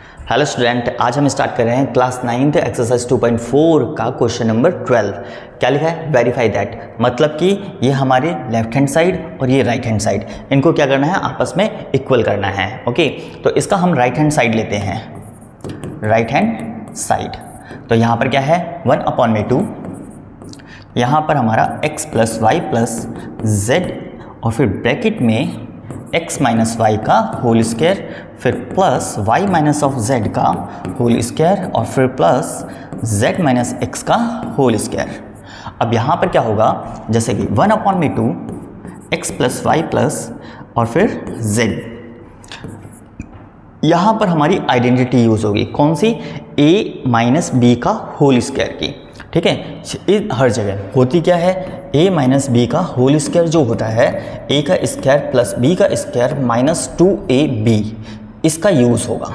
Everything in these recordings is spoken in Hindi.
हेलो स्टूडेंट, आज हम स्टार्ट कर रहे हैं क्लास 9th एक्सरसाइज 2.4 का क्वेश्चन नंबर 12। क्या लिखा है? वेरीफाई दैट, मतलब कि ये हमारे लेफ्ट हैंड साइड और ये राइट हैंड साइड, इनको क्या करना है? आपस में इक्वल करना है। ओके, तो इसका हम राइट हैंड साइड लेते हैं, राइट हैंड साइड। तो यहाँ पर क्या है? 1/2, यहाँ पर हमारा x plus y plus z और फिर ब्रैकेट में x माइनस वाई का होल स्क्वायर, फिर plus y minus of z का होल स्क्वायर और फिर प्लस z माइनस x का होल स्क्वायर। अब यहाँ पर क्या होगा? जैसे कि 1/2 x प्लस वाई प्लस और फिर z, यहाँ पर हमारी आइडेंटिटी यूज होगी कौन सी? a माइनस बी का होल स्क्वायर की। ठीक है, हर जगह होती क्या है? a माइनस बी का होल स्क्वायर जो होता है a का स्क्वायर प्लस b का स्क्वायर माइनस 2ab, इसका यूज़ होगा।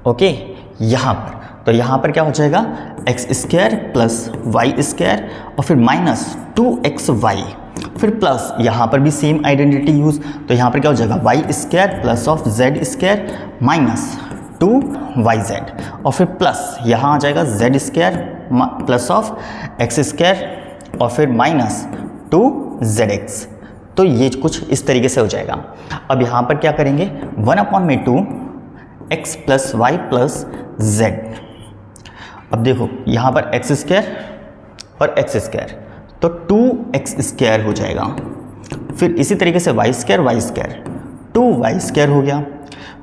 ओके, यहाँ पर तो यहाँ पर क्या हो जाएगा? X square plus y square और फिर माइनस 2xy, फिर प्लस यहाँ पर भी सेम आइडेंटिटी यूज़, तो यहाँ पर क्या हो जाएगा? Y square plus of z square minus 2yz और फिर प्लस यहाँ आ जाएगा z square plus of x square और फिर माइनस 2zx। तो ये कुछ इस तरीके से हो जाएगा। अब यहाँ पर क्या करेंगे? 1/2 x plus y plus z. अब देखो यहाँ पर एक्स स्क्वायर और एक्स स्क्वायर, तो 2x स्क्वायर हो जाएगा। फिर इसी तरीके से वाई स्क्वायर 2y स्क्वायर हो गया।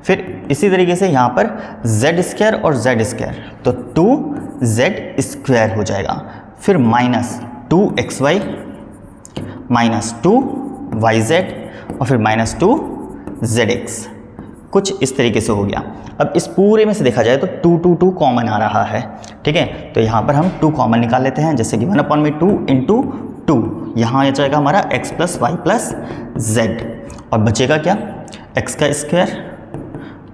फिर इसी तरीके से यहाँ पर z स्क्वायर और z स्क्वायर, तो 2z स्क्वायर हो जाएगा। फिर माइनस 2xy माइनस 2yz और फिर माइनस 2zx, कुछ इस तरीके से हो गया। अब इस पूरे में से देखा जाए तो 2 कॉमन आ रहा है। ठीक है, तो यहाँ पर हम 2 कॉमन निकाल लेते हैं, जैसे कि 1/2 इंटू 2, यहाँ आ जाएगा हमारा x plus y plus z और बचेगा क्या? x का स्क्वायर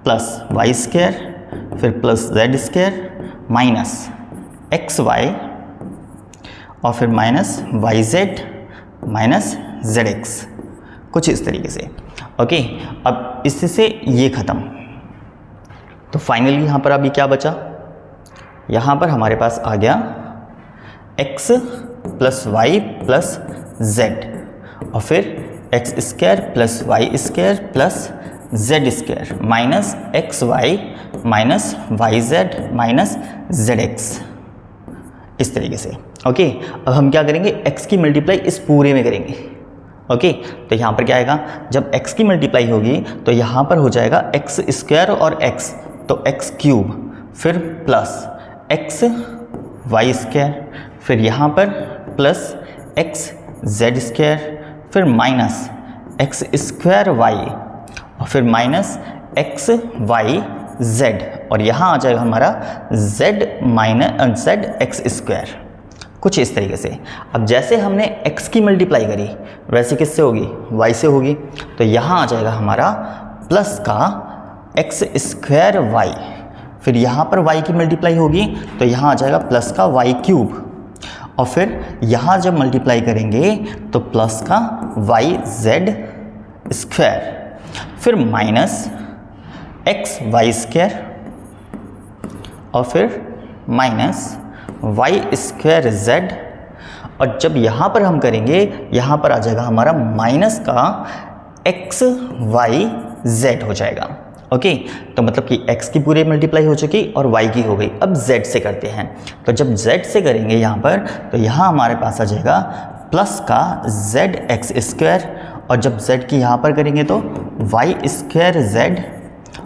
प्लस वाई स्क्वायर फिर plus z square minus x y और फिर minus y z minus z x, कुछ इस तरीके से। ओके, अब इससे ये ख़त्म। तो फाइनली यहाँ पर अभी क्या बचा? यहाँ पर हमारे पास आ गया x plus y plus z और फिर x square plus y square plus z square minus x y minus y z minus z x, इस तरीके से। ओके, अब हम क्या करेंगे? x की मल्टीप्लाई इस पूरे में करेंगे। ओके, तो यहाँ पर क्या आएगा? जब x की मल्टीप्लाई होगी तो यहाँ पर हो जाएगा एक्स स्क्वायर और x, तो एक्स क्यूब, फिर प्लस एक्स वाई स्क्वायर, फिर यहाँ पर प्लस एक्स जेड स्क्वायर, फिर माइनस एक्स स्क्वायर वाई और फिर माइनस एक्स वाई जेड और यहाँ आ जाएगा हमारा z minus z x square, कुछ इस तरीके से। अब जैसे हमने x की मल्टीप्लाई करी वैसे किससे होगी? y से होगी, तो यहाँ आ जाएगा हमारा प्लस का एक्स स्क्वायर वाई, फिर यहाँ पर y की मल्टीप्लाई होगी तो यहाँ आ जाएगा प्लस का वाई क्यूब और फिर यहाँ जब मल्टीप्लाई करेंगे तो प्लस का वाई जेड स्क्वायर, फिर माइनस एक्स वाई स्क्वायर और फिर माइनस वाई स्क्वायर जेड, और जब यहाँ पर हम करेंगे यहाँ पर आ जाएगा हमारा माइनस का एक्स वाई जेड हो जाएगा। ओके, तो मतलब कि x की पूरी मल्टीप्लाई हो चुकी और y की हो गई। अब z से करते हैं, तो जब z से करेंगे यहाँ पर तो यहाँ हमारे पास आ जाएगा प्लस का जेड एक्स स्क्वायर और जब z की यहाँ पर करेंगे तो वाई स्क्वायर जेड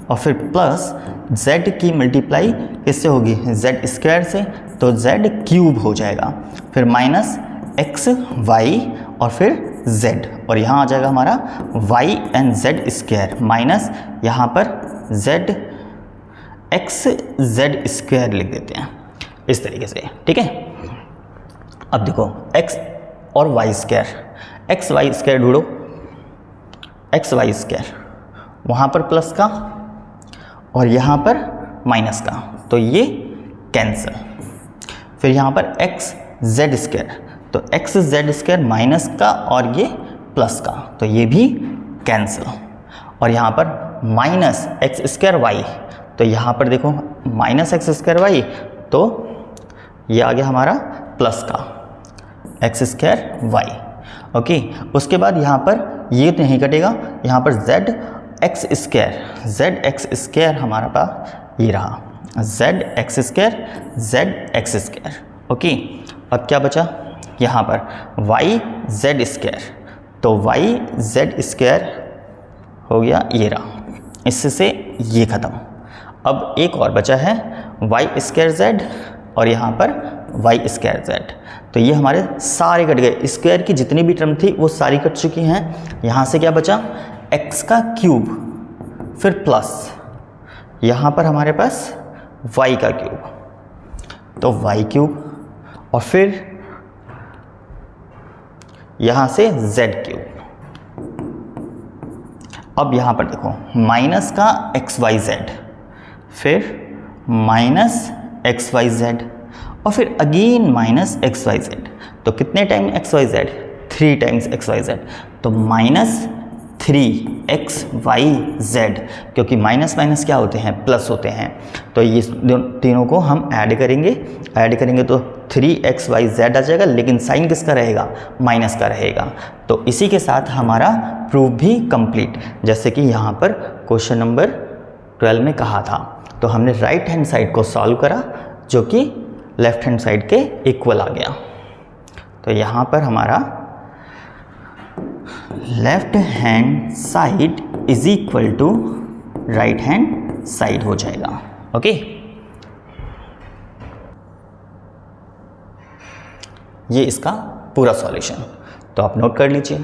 और फिर प्लस z की मल्टीप्लाई किससे होगी? z स्क्वायर से, तो z क्यूब हो जाएगा, फिर माइनस एक्स वाई और फिर z और यहाँ आ जाएगा हमारा y and z square minus यहाँ पर z एक्स जेड स्क्वायर लिख देते हैं इस तरीके से। ठीक है, अब देखो x और y square, x y square ढूंढो, एक्स वाई स्क्वायर, वहाँ पर प्लस का और यहाँ पर माइनस का, तो ये कैंसिल। फिर यहाँ पर एक्स जेड स्क्वायर, तो एक्स जेड स्क्वायर माइनस का और ये प्लस का, तो ये भी कैंसिल। और यहाँ पर माइनस एक्स स्क्वायर वाई, तो यहाँ पर देखो माइनस एक्स स्क्वायर वाई, तो ये आ गया हमारा प्लस का एक्स स्क्वायर वाई। ओके, उसके बाद यहाँ पर ये तो नहीं कटेगा, यहाँ पर जेड एक्स स्क्वायर हमारा पास ये रहा, जेड एक्स स्क्वायर। ओके, अब क्या बचा यहाँ पर वाई जेड स्क्वायर, तो वाई जेड स्क्वायर हो गया ये रहा, इससे ये ख़त्म। अब एक और बचा है वाई स्क्वायर जेड और यहाँ पर वाई स्क्वायर जेड, तो ये हमारे सारे कट गए, स्क्वायर की जितनी भी टर्म थी वो सारी कट चुकी हैं। यहाँ से क्या बचा एक्स का क्यूब, फिर प्लस यहाँ पर हमारे पास वाई का क्यूब, तो वाई क्यूब और फिर यहाँ से जेड क्यूब। अब यहाँ पर देखो माइनस का एक्स वाई जेड, फिर माइनस एक्स वाई जेड और फिर again minus x y z, तो कितने time x y z, 3 times x y z, तो माइनस 3 XY Z, क्योंकि माइनस माइनस क्या होते हैं, प्लस होते हैं, तो ये तीनों को हम ऐड करेंगे तो 3XY Z आ जाएगा, लेकिन साइन किसका रहेगा, माइनस का रहेगा। तो इसी के साथ हमारा प्रूफ भी कंप्लीट, जैसे कि यहाँ पर क्वेश्चन नंबर 12 में कहा था। तो हमने राइट हैंड साइड को सॉल्व करा जो कि लेफ्ट हैंड साइड के इक्वल आ गया। तो यहाँ पर हमारा left hand side is equal to right hand side हो जाएगा। ओके, ये इसका पूरा सॉल्यूशन, तो आप नोट कर लीजिए।